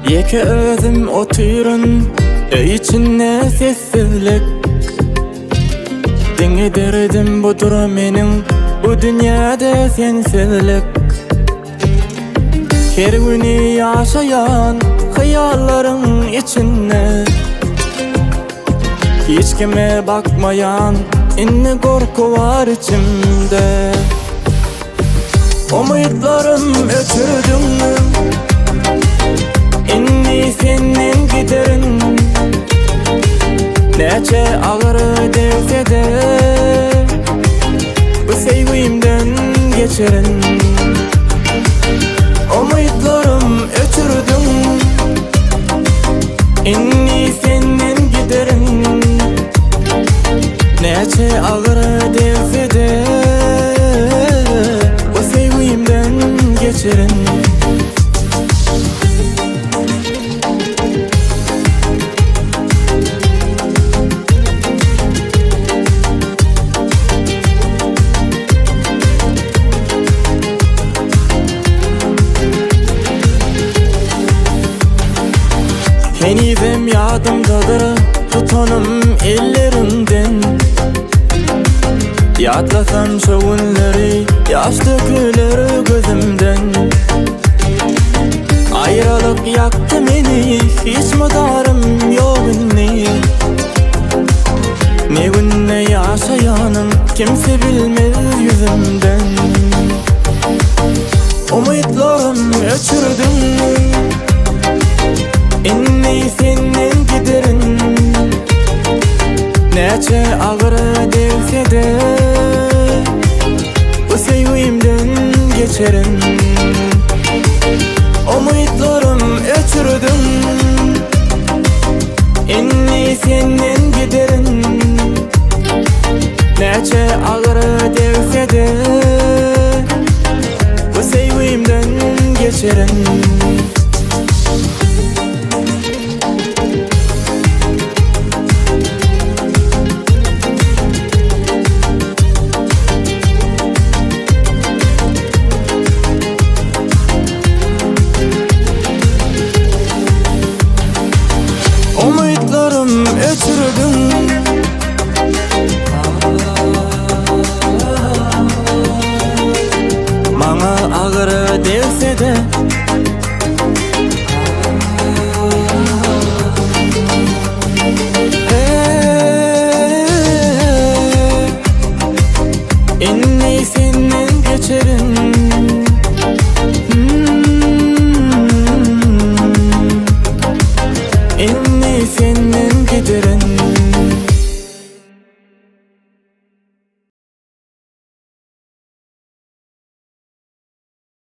Yeke özüm oturun içine sessizlik. Dini derdim budur menin bu dünyada sensizlik. Her günü yaşayan hayallerin içinde, hiç kime bakmayan inne korku var içimde. Umutlarım ötürdüm, inni senin giderin. Neçe ağır devse de bu sevgimden geçerin. Umutlarım ötürdüm, inni senin giderin. Neçe ağır devse de bu sevgimden geçerin. Henizem yadımdadır tutanım ellerimden. Yadlasam şu günleri, yaş dökülür gözümden. Ayrılık yaktı beni, hiç madarım yok inni. Ne gün ne yaşayanım kimse bilmez yüzümden. Umutlarım öçürdüm, inni senin giderin. Neçe ağır devse de bu sevgimden geçerim. Umutlarım öçürdüm, inni senin giderin. Neçe ağır devse de bu sevgimden geçerim. Umutlarım öçürdüm, bana ağır devse de